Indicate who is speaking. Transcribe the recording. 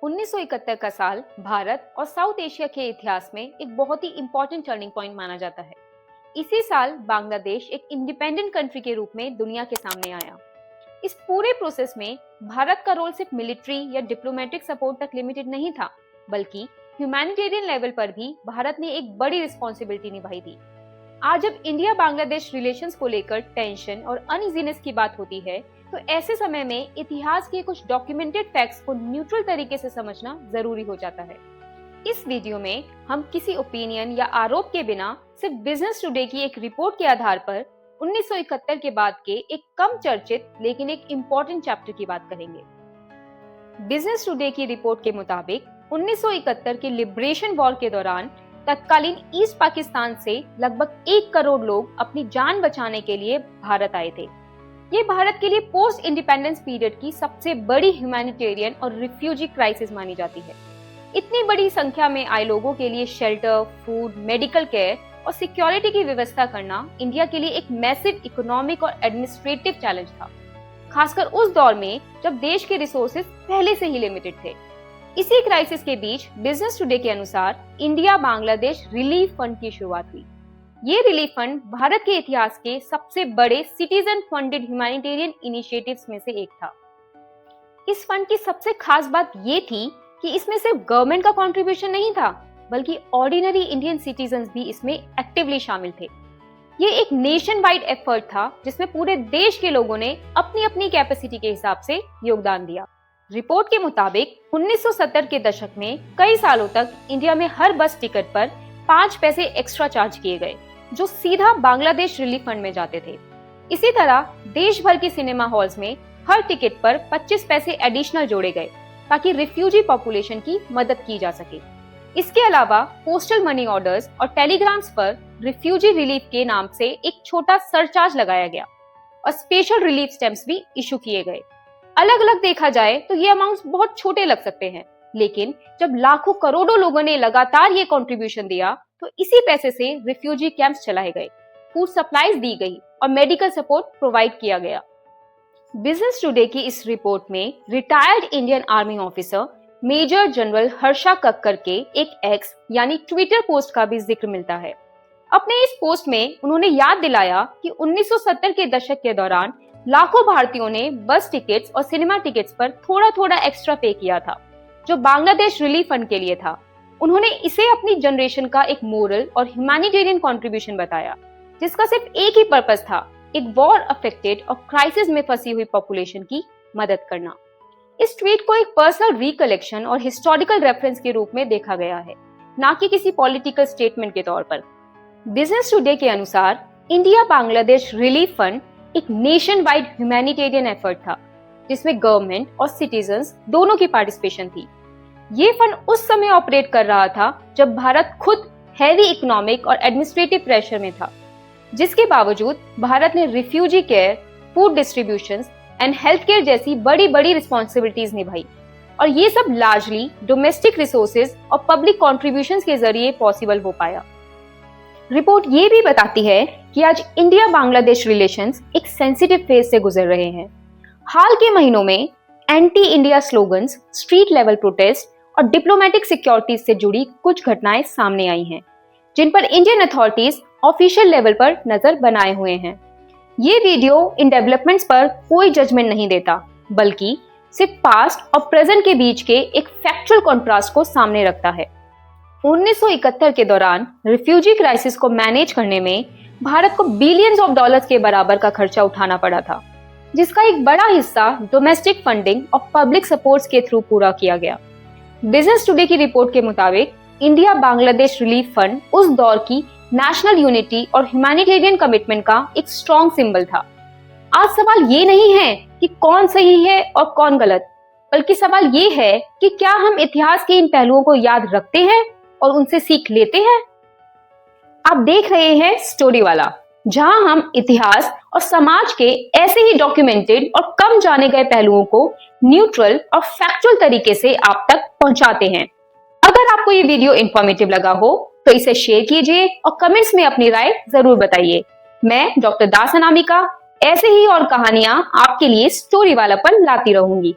Speaker 1: 1971 का साल भारत और साउथ एशिया के इतिहास में एक बहुत ही इंपॉर्टेंट टर्निंग पॉइंट माना जाता है। इसी साल बांग्लादेश एक इंडिपेंडेंट कंट्री के रूप में दुनिया के सामने आया। इस पूरे प्रोसेस में भारत का रोल सिर्फ मिलिट्री या डिप्लोमेटिक सपोर्ट तक लिमिटेड नहीं था, बल्कि ह्यूमैनिटेरियन लेवल पर भी भारत ने एक बड़ी रिस्पॉन्सिबिलिटी निभाई थी। आज जब इंडिया बांग्लादेश रिलेशंस को लेकर टेंशन और अनइजीनेस की बात होती है, तो ऐसे समय में इतिहास के कुछ डॉक्यूमेंटेड फैक्ट्स को न्यूट्रल तरीके से समझना जरूरी हो जाता है। इस वीडियो में हम किसी ओपिनियन या आरोप के बिना सिर्फ बिजनेस टुडे की एक रिपोर्ट के आधार पर 1971 के बाद के एक कम चर्चित लेकिन एक इम्पोर्टेंट चैप्टर की बात करेंगे। बिजनेस टुडे की रिपोर्ट के मुताबिक 1971 के लिबरेशन वॉर के दौरान तत्कालीन ईस्ट पाकिस्तान से लगभग 1 करोड़ लोग अपनी जान बचाने के लिए भारत आए थे। ये भारत के लिए पोस्ट इंडिपेंडेंस पीरियड की सबसे बड़ी ह्यूमैनिटेरियन और रिफ्यूजी क्राइसिस मानी जाती है। इतनी बड़ी संख्या में आए लोगों के लिए शेल्टर, फूड, मेडिकल केयर और सिक्योरिटी की व्यवस्था करना इंडिया के लिए एक मैसिव इकोनॉमिक और एडमिनिस्ट्रेटिव चैलेंज था, खासकर उस दौर में जब देश के रिसोर्सेज पहले से ही लिमिटेड थे। इसी क्राइसिस के बीच बिजनेस टुडे के अनुसार इंडिया बांग्लादेश रिलीफ फंड की शुरुआत हुई। ये रिलीफ फंड भारत के इतिहास के सबसे बड़े सिटीजन फंडेड ह्यूमैनिटेरियन इनिशिएटिव्स में से एक था। इस फंड की सबसे खास बात ये थी कि इसमें सिर्फ गवर्नमेंट का कंट्रीब्यूशन नहीं था, बल्कि ऑर्डिनरी इंडियन सिटीजन्स भी इसमें एक्टिवली शामिल थे। ये एक नेशन वाइड एफर्ट था जिसमें पूरे देश के लोगों ने अपनी अपनी कैपेसिटी के हिसाब से योगदान दिया। रिपोर्ट के मुताबिक 1970 के दशक में कई सालों तक इंडिया में हर बस टिकट पर 5 पैसे एक्स्ट्रा चार्ज किए गए, जो सीधा बांग्लादेश रिलीफ फंड में जाते थे। इसी तरह देश भर के सिनेमा हॉल्स में हर टिकट पर 25 पैसे एडिशनल जोड़े गए ताकि रिफ्यूजी पॉपुलेशन की मदद की जा सके। इसके अलावा पोस्टल मनी ऑर्डर्स और टेलीग्राम्स पर रिफ्यूजी रिलीफ के नाम से एक छोटा सरचार्ज लगाया गया और स्पेशल रिलीफ स्टैम्प्स भी इशू किए गए। अलग अलग देखा जाए तो ये अमाउंट्स बहुत छोटे लग सकते हैं, लेकिन जब लाखों करोड़ों लोगों ने लगातार ये कंट्रीब्यूशन दिया, तो इसी पैसे से रिफ्यूजी कैंप्स चलाए गए, फूड सप्लाईज दी गई और मेडिकल सपोर्ट प्रोवाइड किया गया। बिजनेस टुडे की इस रिपोर्ट में retired Indian army officer major general Harsha Kakkar के एक एक्स यानी ट्विटर पोस्ट का भी जिक्र मिलता है। अपने इस पोस्ट में उन्होंने याद दिलाया कि 1970 के दशक के दौरान लाखों भारतीयों ने बस टिकट्स और सिनेमा टिकट्स पर थोड़ा थोड़ा एक्स्ट्रा पे किया था, जो बांग्लादेश रिलीफ फंड के लिए था। उन्होंने इसे अपनी जनरेशन का एक मोरल और ह्यूमैनिटेरियन कंट्रीब्यूशन बताया, जिसका सिर्फ एक ही पर्पस था, एक वॉर अफेक्टेड और क्राइसिस में फंसी हुई पॉपुलेशन की मदद करना। इस ट्वीट को एक पर्सनल रिकलेक्शन और हिस्टोरिकल रेफरेंस के रूप में देखा गया है, ना कि किसी पॉलिटिकल स्टेटमेंट के तौर पर। बिजनेस टुडे के अनुसार इंडिया बांग्लादेश रिलीफ फंड एक नेशन वाइड ह्यूमैनिटेरियन एफर्ट था, जिसमें गवर्नमेंट और सिटीजन्स दोनों की पार्टिसिपेशन थी। ये फंड उस समय ऑपरेट कर रहा था जब भारत खुद हैवी इकोनॉमिक और एडमिनिस्ट्रेटिव प्रेशर में था, जिसके बावजूद भारत ने refugee care, food distribution and health care जैसी बड़ी बड़ी रिस्पॉन्सिबिलिटीज निभाई, और ये सब लार्जली डोमेस्टिक रिसोर्सेज और पब्लिक कॉन्ट्रीब्यूशंस के जरिए पॉसिबल हो पाया। रिपोर्ट ये भी बताती है कि आज इंडिया बांग्लादेश रिलेशंस एक सेंसिटिव फेज से गुजर रहे हैं। हाल के महीनों में anti India slogans, street level protest और डिप्लोमेटिक सिक्योरिटी से जुड़ी कुछ घटनाएं सामने आई हैं, जिन पर इंडियन अथॉरिटीज ऑफिशियल लेवल पर नजर बनाए हुए हैं। ये वीडियो इन डेवलपमेंट्स पर कोई जजमेंट नहीं देता, बल्कि सिर्फ पास्ट और प्रेजेंट के बीच के एक फैक्चुअल कॉन्ट्रास्ट को सामने रखता है। 1971 के दौरान रिफ्यूजी क्राइसिस को मैनेज करने में भारत को बिलियंस ऑफ डॉलर्स के बराबर का खर्चा उठाना पड़ा था, जिसका एक बड़ा हिस्सा डोमेस्टिक फंडिंग और पब्लिक सपोर्ट्स के थ्रू पूरा किया गया। बिजनेस टुडे की रिपोर्ट के मुताबिक इंडिया बांग्लादेश रिलीफ फंड उस दौर की नेशनल यूनिटी और ह्यूमैनिटेरियन कमिटमेंट का एक स्ट्रॉन्ग सिंबल था। आज सवाल ये नहीं है कि कौन सही है और कौन गलत, बल्कि सवाल ये है कि क्या हम इतिहास के इन पहलुओं को याद रखते हैं और उनसे सीख लेते हैं। आप देख रहे हैं स्टोरी वाला, जहां हम इतिहास और समाज के ऐसे ही डॉक्यूमेंटेड और कम जाने गए पहलुओं को न्यूट्रल और फैक्चुअल तरीके से आप तक पहुंचाते हैं। अगर आपको ये वीडियो इंफॉर्मेटिव लगा हो तो इसे शेयर कीजिए और कमेंट्स में अपनी राय जरूर बताइए। मैं डॉक्टर दास अनामिका ऐसे ही और कहानियां आपके लिए स्टोरी वाला पर लाती रहूंगी।